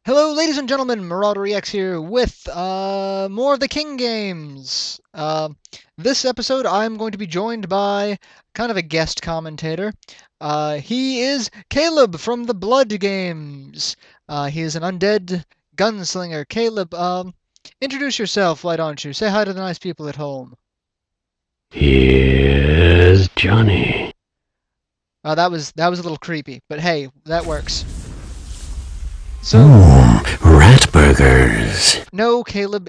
Hello, ladies and gentlemen, MarauderEX here with more of the King games. This episode, I'm going to be joined by kind of a guest commentator. He is Caleb from the Blood games. He is an undead gunslinger. Caleb, introduce yourself, why don't you? Say hi to the nice people at home. Here's Johnny. That was a little creepy, but hey, that works. So, Rat burgers. no, Caleb,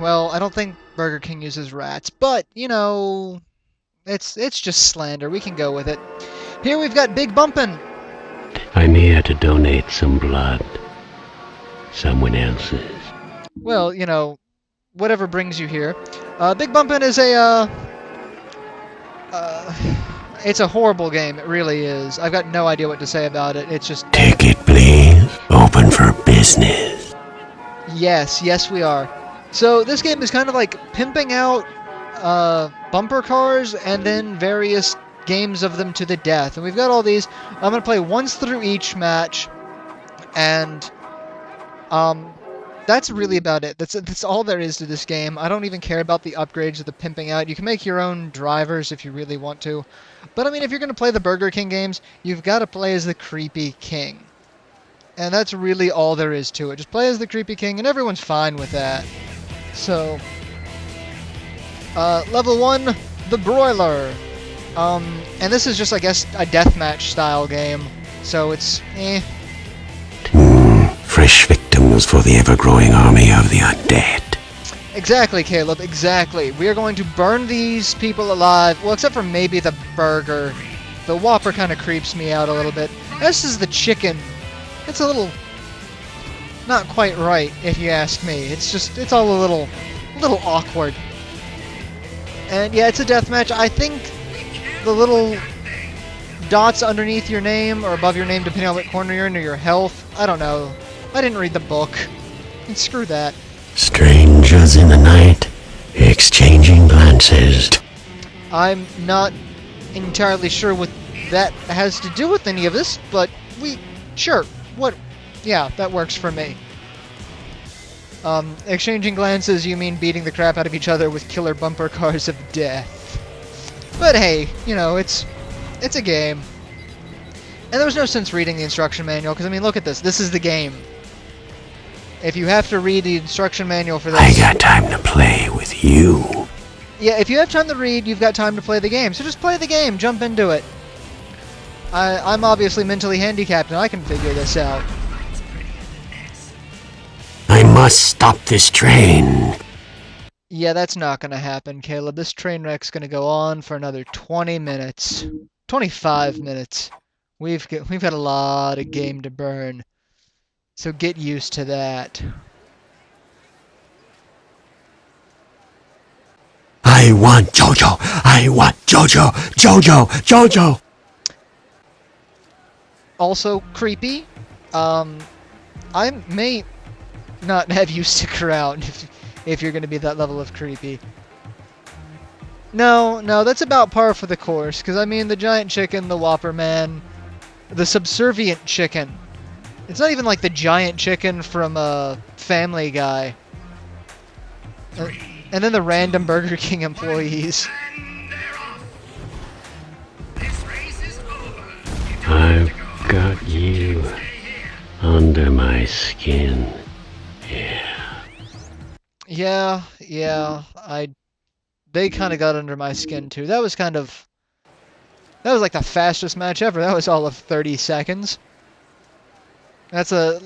well, I don't think Burger King uses rats, but it's just slander. We can go with it. Here we've got Big Bumpin. I'm here to donate some blood. Someone else's. Well, whatever brings you here. Big Bumpin is it's a horrible game. It really is. I've got no idea what to say about it. It's just Ticket, please. Open for business. yes, we are. So this game is kind of like pimping out bumper cars and then various games of them to the death. And we've got all these. I'm going to play once through each match, and that's really about it. That's all there is to this game. I don't even care about the upgrades or the pimping out. You can make your own drivers if you really want to. But I mean, if you're going to play the Burger King games, you've got to play as the creepy king. And that's really all there is to it. Just play as the creepy king, and everyone's fine with that. So, level 1, the broiler. And this is just, I guess, a deathmatch style game. So it's, Fresh victims for the ever-growing army of the undead. Exactly, Caleb, exactly. We are going to burn these people alive. Well, except for maybe the burger. The Whopper kind of creeps me out a little bit. This is the chicken. It's a little... not quite right, if you ask me. It's all a little awkward. And yeah, it's a deathmatch. I think the little dots underneath your name or above your name, depending on what corner you're in, or your health. I don't know. I didn't read the book. And screw that. Strangers in the night, exchanging glances. I'm not entirely sure what that has to do with any of this, but sure. Yeah, that works for me. Exchanging glances, you mean beating the crap out of each other with killer bumper cars of death. But hey, it's a game. And there was no sense reading the instruction manual, because I mean, look at this. This is the game. If you have to read the instruction manual for this... I got time to play with you. Yeah, if you have time to read, you've got time to play the game. So just play the game, jump into it. I'm obviously mentally handicapped, and I can figure this out. I must stop this train. Yeah, that's not going to happen, Caleb. This train wreck's going to go on for another 20 minutes. 25 minutes. We've got a lot of game to burn. So get used to that. I want Jojo. I want Jojo. Jojo. Also creepy. I may not have you stick around if you're going to be that level of creepy. No, that's about par for the course. Because, I mean, the giant chicken, the Whopper man, the subservient chicken. It's not even like the giant chicken from Family Guy. And then the random Burger King employees. I've got you under my skin. Yeah. They kind of got under my skin too. That was like the fastest match ever. That was all of 30 seconds. That's a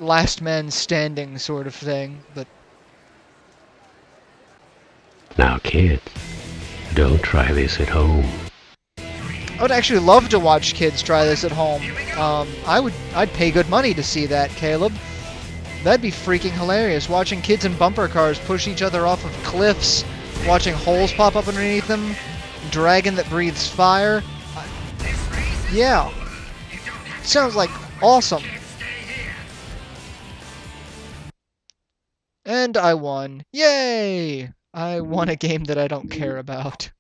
last man standing sort of thing, but... Now, kids, don't try this at home. I would actually love to watch kids try this at home. I'd pay good money to see that, Caleb. That'd be freaking hilarious. Watching kids in bumper cars push each other off of cliffs, watching holes pop up underneath them, dragon that breathes fire. Yeah. Sounds like awesome. And I won. Yay! I won a game that I don't care about.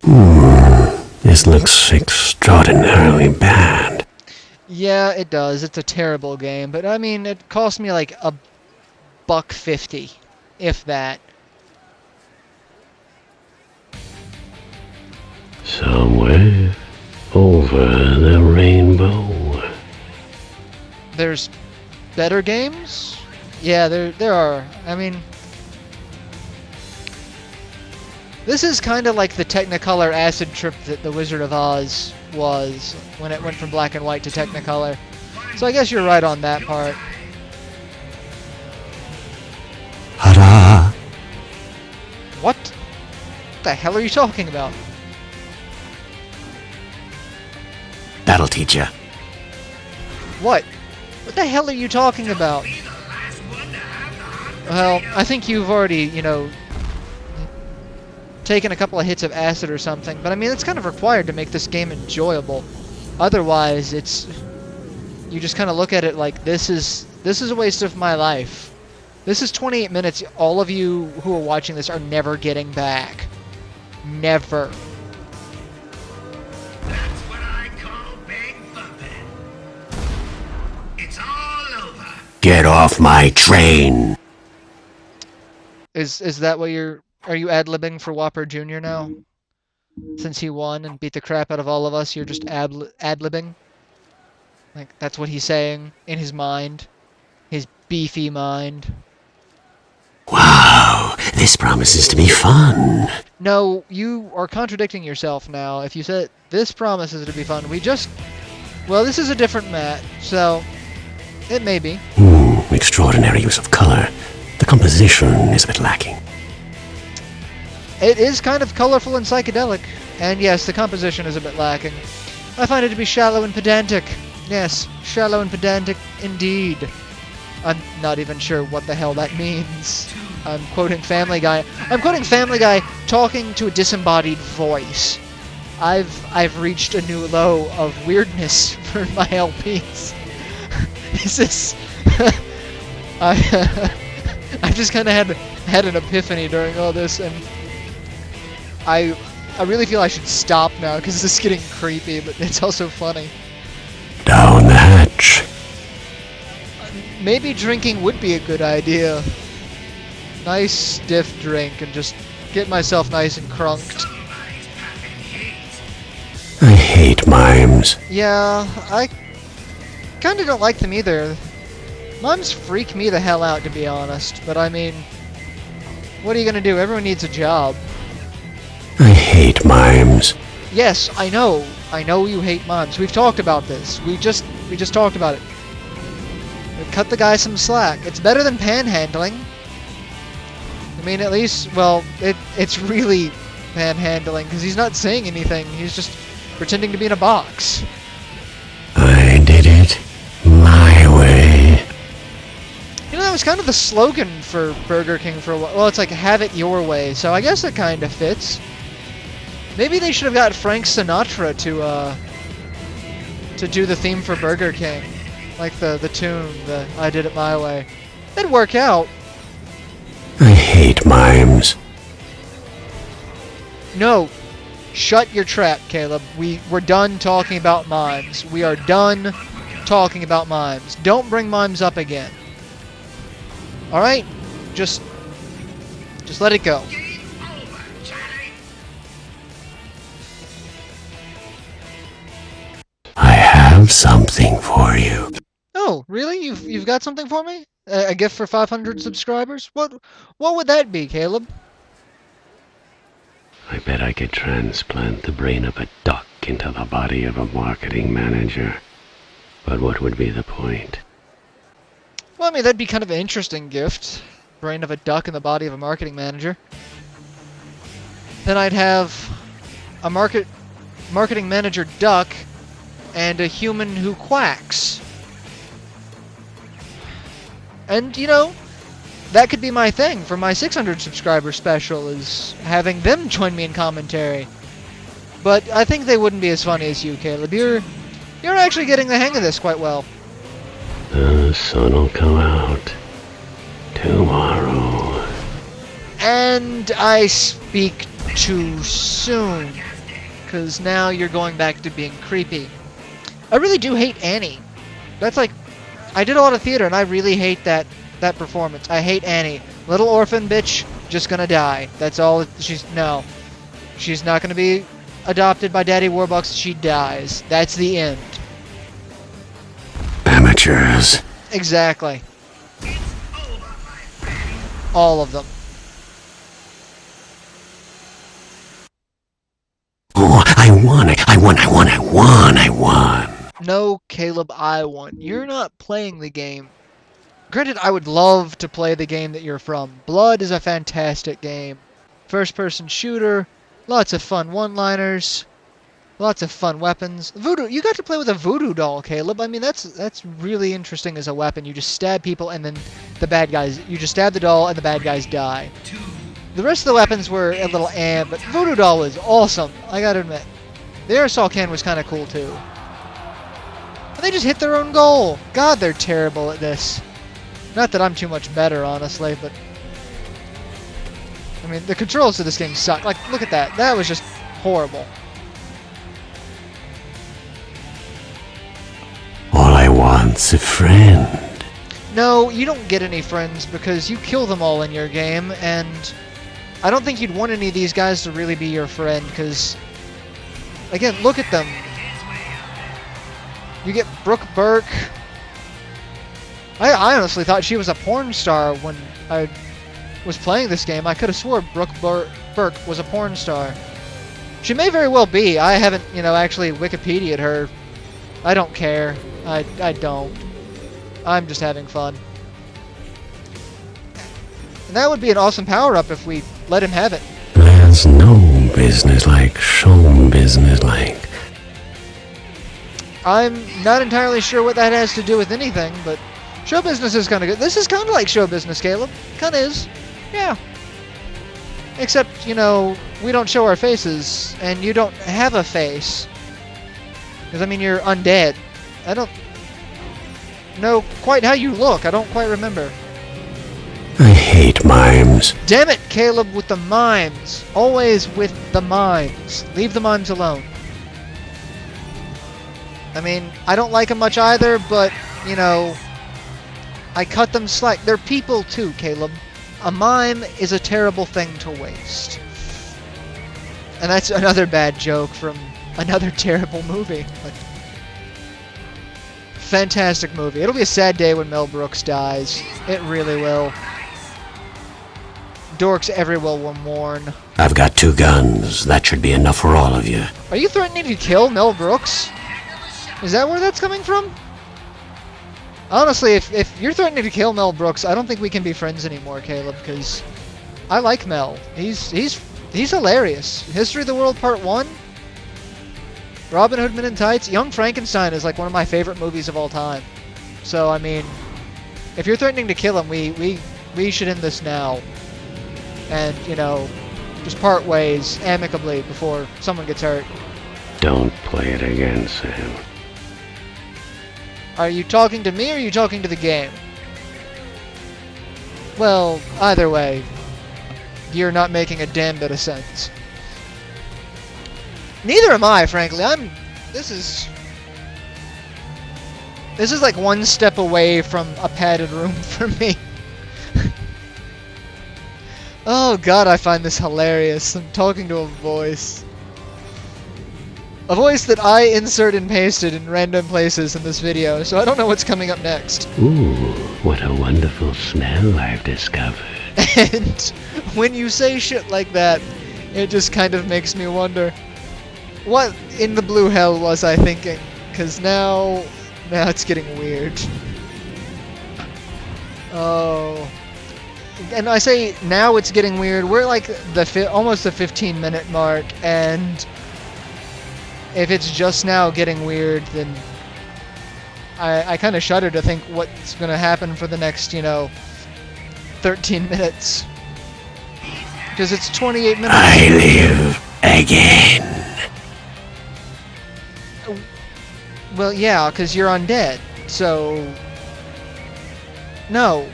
This looks extraordinarily bad. Yeah, it does. It's a terrible game, but I mean, it cost me like $1.50, if that. Somewhere over the rainbow. There's better games? Yeah, there are. I mean, this is kind of like the Technicolor acid trip that The Wizard of Oz was when it went from black and white to Technicolor. So I guess you're right on that part. Hurrah! What the hell are you talking about? That'll teach ya. What? What the hell are you talking about? Well, I think you've already, taken a couple of hits of acid or something, but I mean, it's kind of required to make this game enjoyable. Otherwise, you just kind of look at it like, this is a waste of my life. This is 28 minutes. All of you who are watching this are never getting back. Never. That's what I call big bumpin'. It's all over. Get off my train! Is that what are you ad-libbing for Whopper Jr. now? Since he won and beat the crap out of all of us, you're just ad-libbing? Like, that's what he's saying in his mind? His beefy mind? Wow, this promises to be fun. No, you are contradicting yourself now. If you said this promises to be fun, well, this is a different match, so it may be. Extraordinary use of color. The composition is a bit lacking. It is kind of colorful and psychedelic, and yes, the composition is a bit lacking. I find it to be shallow and pedantic. Yes, shallow and pedantic indeed. I'm not even sure what the hell that means. I'm quoting Family Guy. I'm quoting Family Guy talking to a disembodied voice. I've reached a new low of weirdness for my LPs. This is... I just kind of had an epiphany during all this, and I really feel I should stop now because this is getting creepy, but it's also funny. Down the hatch. Maybe drinking would be a good idea. Nice stiff drink and just get myself nice and crunked. I hate mimes. Yeah, I kind of don't like them either. Mimes freak me the hell out, to be honest. But I mean, what are you gonna do? Everyone needs a job. I hate mimes. Yes, I know. I know you hate mimes. We've talked about this. We just talked about it. Cut the guy some slack. It's better than panhandling. I mean, at least, well, it's really panhandling because he's not saying anything. He's just pretending to be in a box. I did it my way. You know, that was kind of the slogan for Burger King for a while. Well, it's like, have it your way. So I guess it kind of fits. Maybe they should have got Frank Sinatra to do the theme for Burger King. Like the tune, the I Did It My Way. It'd work out. I hate mimes. No. Shut your trap, Caleb. We're done talking about mimes. We are done talking about mimes. Don't bring mimes up again. Alright? Just let it go. I have something for you. Oh, really? You've got something for me? A gift for 500 subscribers? What would that be, Caleb? I bet I could transplant the brain of a duck into the body of a marketing manager. But what would be the point? Well, I mean, that'd be kind of an interesting gift. Brain of a duck in the body of a marketing manager. Then I'd have a marketing manager duck and a human who quacks. And, you know, that could be my thing for my 600 subscriber special, is having them join me in commentary. But I think they wouldn't be as funny as you, Caleb. You're actually getting the hang of this quite well. The sun will come out tomorrow. And I speak too soon, because now you're going back to being creepy. I really do hate Annie. That's like, I did a lot of theater and I really hate that performance. I hate Annie. Little orphan bitch, just gonna die. That's all. She's not gonna be adopted by Daddy Warbucks. She dies. That's the end. Amateurs. Exactly. All of them. Oh, I won. No, Caleb, I won. You're not playing the game. Granted, I would love to play the game that you're from. Blood is a fantastic game. First-person shooter, lots of fun one-liners, lots of fun weapons. Voodoo, you got to play with a voodoo doll, Caleb. I mean, that's really interesting as a weapon. You just stab people and then the bad guys, you just stab the doll and the bad guys die. The rest of the weapons were a little but voodoo doll was awesome, I gotta admit. The aerosol can was kind of cool too. And they just hit their own goal. God, they're terrible at this. Not that I'm too much better, honestly, but... I mean, the controls of this game suck. Like, look at that. That was just horrible. All I want's a friend. No, you don't get any friends because you kill them all in your game, and I don't think you'd want any of these guys to really be your friend, because... Again, look at them. You get Brooke Burke... I honestly thought she was a porn star when I was playing this game. I could have swore Brooke Burke was a porn star. She may very well be. I haven't, actually Wikipedia'd her. I don't care. I don't. I'm just having fun. And that would be an awesome power-up if we let him have it. There's no business like show business like. I'm not entirely sure what that has to do with anything, but... Show business is kind of good. This is kind of like show business, Caleb. Kind of is. Yeah. Except, we don't show our faces, and you don't have a face. Because, I mean, you're undead. I don't know quite how you look. I don't quite remember. I hate mimes. Damn it, Caleb, with the mimes. Always with the mimes. Leave the mimes alone. I mean, I don't like them much either, but, I cut them slack. They're people too, Caleb. A mime is a terrible thing to waste. And that's another bad joke from another terrible movie. But fantastic movie. It'll be a sad day when Mel Brooks dies. It really will. Dorks everywhere will mourn. I've got 2 guns. That should be enough for all of you. Are you threatening to kill Mel Brooks? Is that where that's coming from? Honestly, if you're threatening to kill Mel Brooks, I don't think we can be friends anymore, Caleb, because I like Mel. He's hilarious. History of the World Part 1, Robin Hood Men in Tights, Young Frankenstein is like one of my favorite movies of all time. So, I mean, if you're threatening to kill him, we should end this now. And, just part ways amicably before someone gets hurt. Don't play it again, Sam. Are you talking to me or are you talking to the game? Well, either way, you're not making a damn bit of sense. Neither am I, frankly. This is like one step away from a padded room for me. Oh god, I find this hilarious. I'm talking to a voice. A voice that I insert and pasted in random places in this video, so I don't know what's coming up next. Ooh, what a wonderful smell I've discovered. And when you say shit like that, it just kind of makes me wonder, what in the blue hell was I thinking? Because now it's getting weird. Oh. And I say now it's getting weird. We're like almost the 15-minute mark, and if it's just now getting weird, then I kind of shudder to think what's going to happen for the next, 13 minutes. Because it's 28 minutes. I live again. Well, yeah, because you're undead. So... No.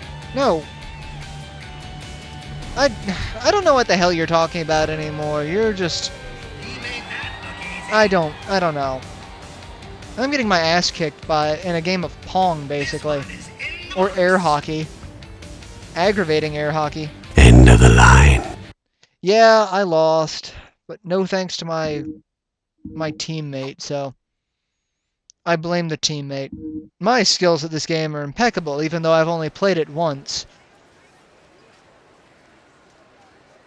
I don't know what the hell you're talking about anymore. You're just... I don't know. I'm getting my ass kicked in a game of Pong, basically. Or air hockey. Aggravating air hockey. End of the line. Yeah, I lost. But no thanks to my teammate, so I blame the teammate. My skills at this game are impeccable, even though I've only played it once.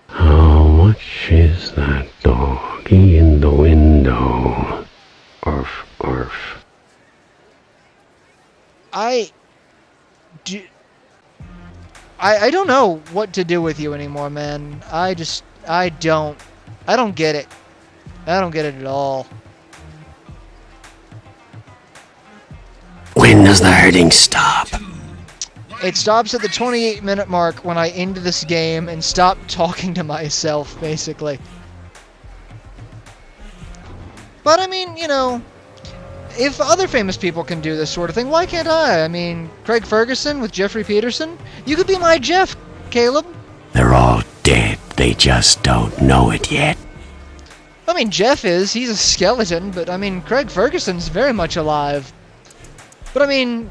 How much is that doggy in the window? Arf, arf. I don't know what to do with you anymore, man. I don't get it. I don't get it at all. When does the hurting stop? It stops at the 28-minute mark when I end this game and stop talking to myself, basically. But I mean, you know, if other famous people can do this sort of thing, why can't I? I mean, Craig Ferguson with Jeffrey Peterson? You could be my Jeff, Caleb. They're all dead. They just don't know it yet. I mean, he's a skeleton, but I mean, Craig Ferguson's very much alive. But I mean,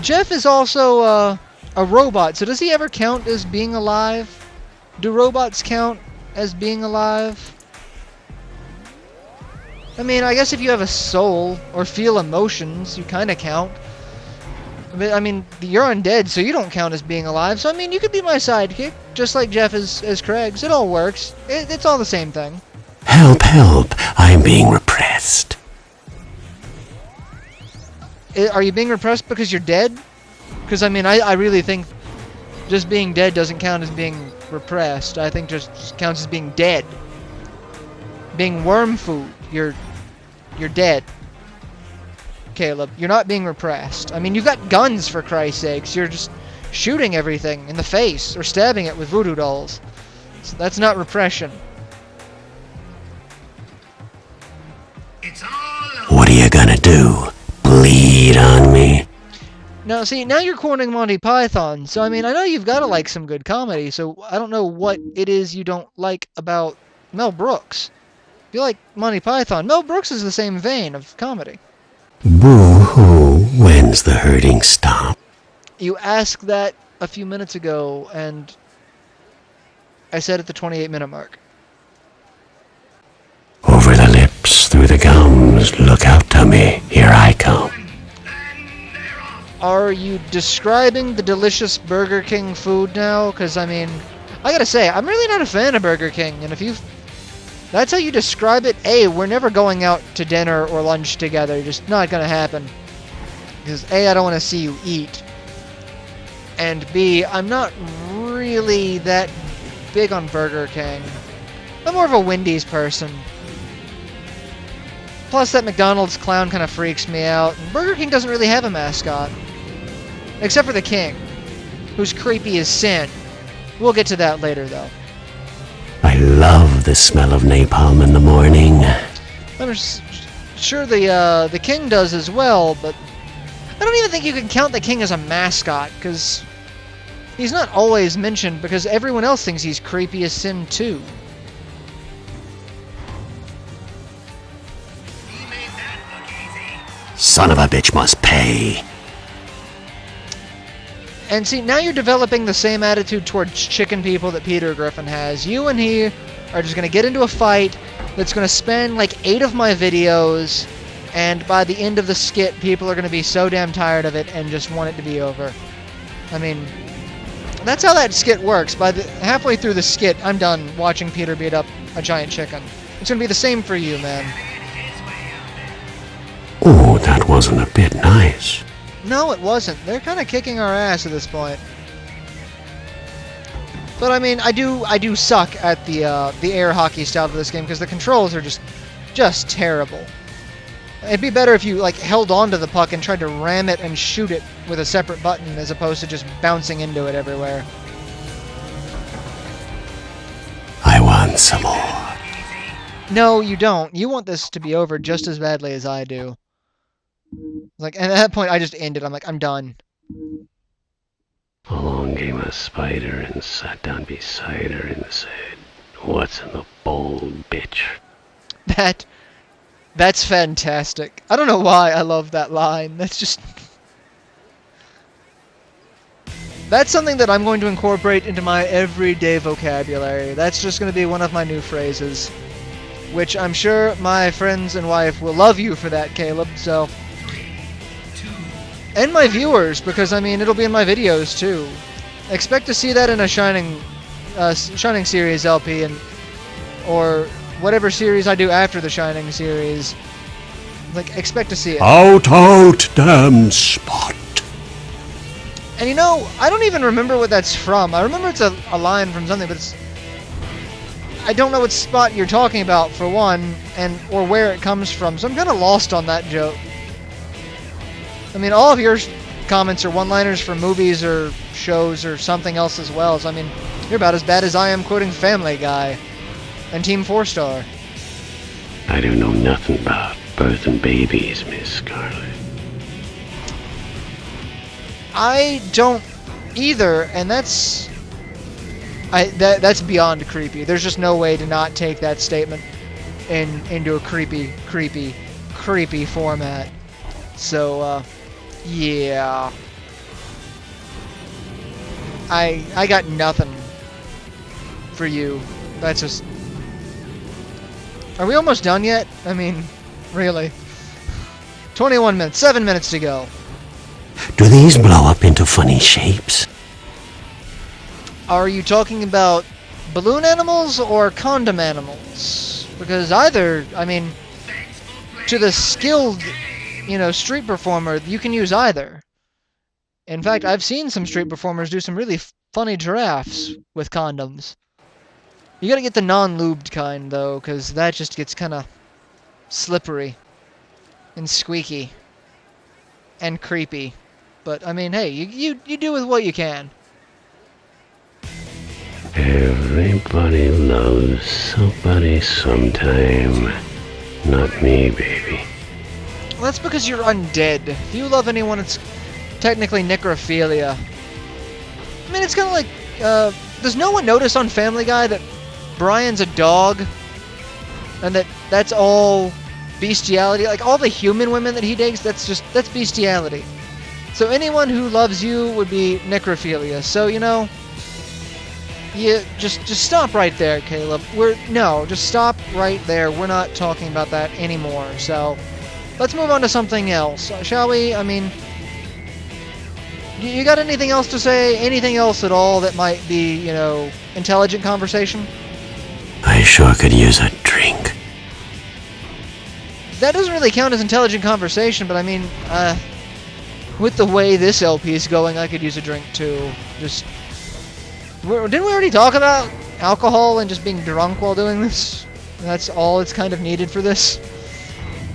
Jeff is also a robot, so does he ever count as being alive? Do robots count as being alive? I mean, I guess if you have a soul or feel emotions, you kind of count. But I mean, you're undead, so you don't count as being alive. So I mean, you could be my sidekick, just like Jeff is as Craig's. It all works. It's all the same thing. Help, help. I'm being repressed. Are you being repressed because you're dead? Because I mean, I really think just being dead doesn't count as being repressed. I think just counts as being dead. Being worm food. You're dead. Caleb, you're not being repressed. I mean, you've got guns, for Christ's sakes. You're just shooting everything in the face or stabbing it with voodoo dolls. So that's not repression. It's all What are you gonna do? Bleed on me? Now, see, now you're cornering Monty Python. So, I mean, I know you've got to like some good comedy. So, I don't know what it is you don't like about Mel Brooks. If you like Monty Python, Mel Brooks is the same vein of comedy. Boo-hoo. When's the hurting stop? You asked that a few minutes ago, and I said at the 28-minute mark. Over the lips, through the gums. Look out, Tummy. Here I come. Are you describing the delicious Burger King food now? Because, I mean, I gotta say, I'm really not a fan of Burger King, and if that's how you describe it, A, we're never going out to dinner or lunch together. Just not gonna happen. Because A, I don't want to see you eat. And B, I'm not really that big on Burger King. I'm more of a Wendy's person. Plus, that McDonald's clown kind of freaks me out. And Burger King doesn't really have a mascot. Except for the King, who's creepy as sin. We'll get to that later, though. I love the smell of napalm in the morning. I'm sure the King does as well, but I don't even think you can count the King as a mascot, because he's not always mentioned, because everyone else thinks he's creepy as sin, too. He made that look easy. Son of a bitch must pay. And see, now you're developing the same attitude towards chicken people that Peter Griffin has. You and he are just going to get into a fight that's going to spend like 8 of my videos, and by the end of the skit, people are going to be so damn tired of it and just want it to be over. I mean, that's how that skit works. Halfway through the skit, I'm done watching Peter beat up a giant chicken. It's going to be the same for you, man. Oh, that wasn't a bit nice. No, it wasn't. They're kind of kicking our ass at this point. But I mean, I do suck at the air hockey style of this game because the controls are just terrible. It'd be better if you like held onto the puck and tried to ram it and shoot it with a separate button as opposed to just bouncing into it everywhere. I want some more. No, you don't. You want this to be over just as badly as I do. Like, and at that point, I just ended. I'm like, I'm done. Along came a spider and sat down beside her and said, "What's in the bowl, bitch?" That That's fantastic. I don't know why I love that line. That's just... That's something that I'm going to incorporate into my everyday vocabulary. That's just going to be one of my new phrases. Which I'm sure my friends and wife will love you for that, Caleb, so... And my viewers, because, I mean, it'll be in my videos, too. Expect to see that in a Shining series LP, or whatever series I do after the Shining series. Like, expect to see it. Out, damn spot. And you know, I don't even remember what that's from. I remember it's a line from something, but it's... I don't know what spot you're talking about, for one, or where it comes from, so I'm kind of lost on that joke. I mean, all of your comments are one-liners from movies or shows or something else as well, so I mean, you're about as bad as I am quoting Family Guy and Team 4-Star. I do know nothing about birthing babies, Miss Scarlet. I don't either, and that's beyond creepy. There's just no way to not take that statement into a creepy format. So, yeah. I got nothing for you. That's just... Are we almost done yet? I mean, really. 21 minutes. 7 minutes to go. Do these blow up into funny shapes? Are you talking about balloon animals or condom animals? Because either, I mean, to the skilled, street performer, you can use either. In fact, I've seen some street performers do some really funny giraffes with condoms. You gotta get the non-lubed kind, though, because that just gets kind of slippery and squeaky and creepy. But, I mean, hey, you do with what you can. Everybody loves somebody sometime. Not me, baby. Well, that's because you're undead. If you love anyone, it's technically necrophilia. I mean, it's kind of like, does no one notice on Family Guy that Brian's a dog? And that's all bestiality? Like, all the human women that he digs, that's bestiality. So anyone who loves you would be necrophilia. So, you just stop right there, Caleb. Just stop right there. We're not talking about that anymore. So, let's move on to something else, shall we? I mean, you got anything else to say? Anything else at all that might be, intelligent conversation? I sure could use a drink. That doesn't really count as intelligent conversation, but I mean, with the way this LP is going, I could use a drink too. Didn't we already talk about alcohol and just being drunk while doing this? That's all it's kind of needed for this.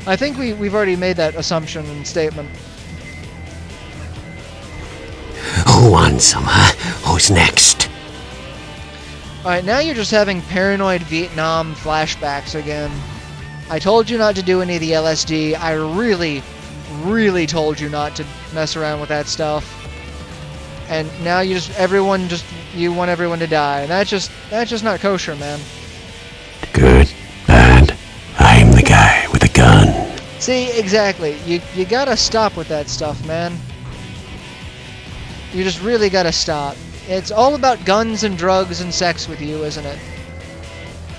I think we've already made that assumption and statement. Who wants some, huh? Who's next? Alright, now you're just having paranoid Vietnam flashbacks again. I told you not to do any of the LSD. I really, really told you not to mess around with that stuff. And now you want everyone to die. That's just not kosher, man. Good, bad. I'm the guy with a gun. See, exactly. You gotta stop with that stuff, man. You just really gotta stop. It's all about guns and drugs and sex with you, isn't it?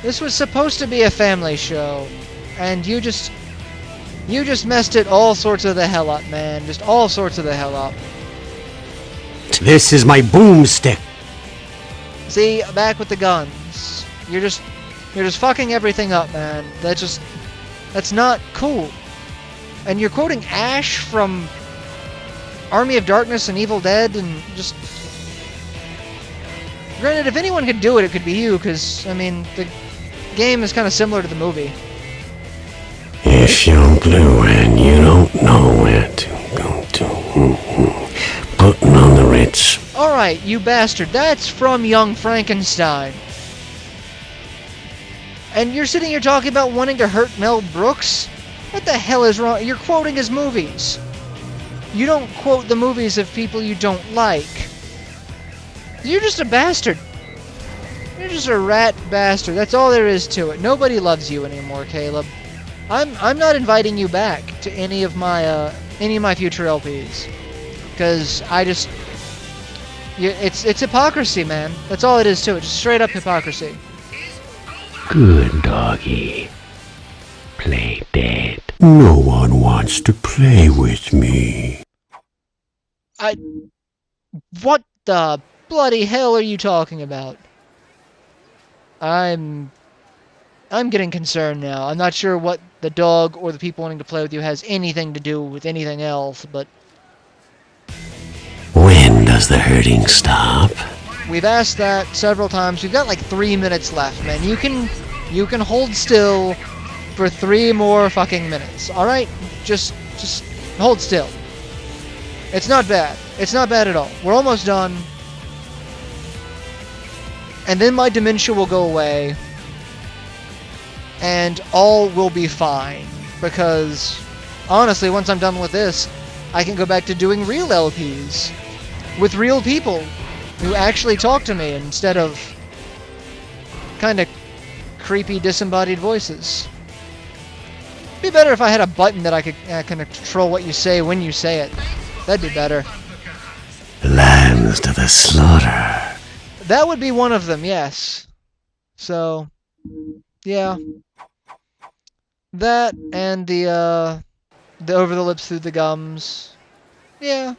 This was supposed to be a family show, and you just messed it all sorts of the hell up, man. Just all sorts of the hell up. This is my boomstick. See, back with the guns. You're just fucking everything up, man. That's not cool. And you're quoting Ash from Army of Darkness and Evil Dead, and just... Granted, if anyone could do it, it could be you, because, I mean, the game is kind of similar to the movie. If you're blue and you don't know where to go to, putting on the Ritz. Alright, you bastard, that's from Young Frankenstein. And you're sitting here talking about wanting to hurt Mel Brooks? What the hell is wrong? You're quoting his movies. You don't quote the movies of people you don't like. You're just a bastard. You're just a rat bastard. That's all there is to it. Nobody loves you anymore, Caleb. I'm not inviting you back to any of my future LPs, because it's hypocrisy, man. That's all it is to it. Just straight up hypocrisy. Good doggy. Play dead. No one wants to play with me. What the bloody hell are you talking about? I'm getting concerned now. I'm not sure what the dog or the people wanting to play with you has anything to do with anything else, but When does the hurting stop? we've asked that several times. We've got like 3 minutes left, man. You can hold still for 3 more fucking minutes. All right? Just hold still. It's not bad. It's not bad at all. We're almost done. And then my dementia will go away. And all will be fine. Because, honestly, once I'm done with this, I can go back to doing real LPs. With real people who actually talk to me instead of kind of creepy disembodied voices. Be better if I had a button that I could kind of control what you say when you say it. That'd be better. Lambs to the slaughter. That would be one of them, yes. So, yeah. That and the over the lips through the gums. Yeah.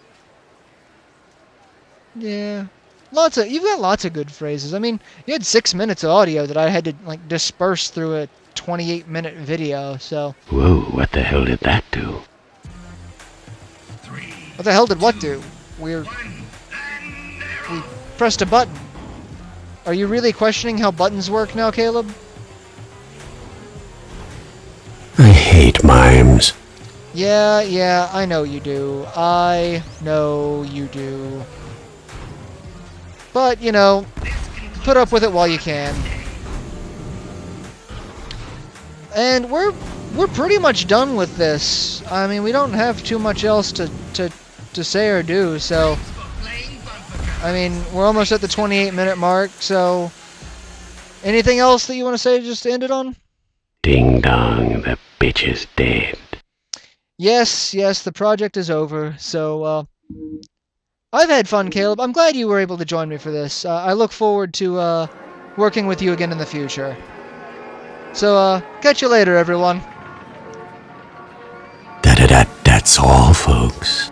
Yeah. You've got lots of good phrases. I mean, you had 6 minutes of audio that I had to like disperse through a 28-minute video, so. Whoa, what the hell did that do? What the hell did what do? We pressed a button. Are you really questioning how buttons work now, Caleb? I hate mimes. Yeah, I know you do. I know you do. But, you know, put up with it while you can. And we're pretty much done with this. I mean, we don't have too much else to say or do, so... I mean, we're almost at the 28-minute mark, so... Anything else that you want to say just to end it on? Ding dong, the bitch is dead. Yes, the project is over, so, I've had fun, Caleb. I'm glad you were able to join me for this. I look forward to, working with you again in the future. So, catch you later, everyone. That's all, folks.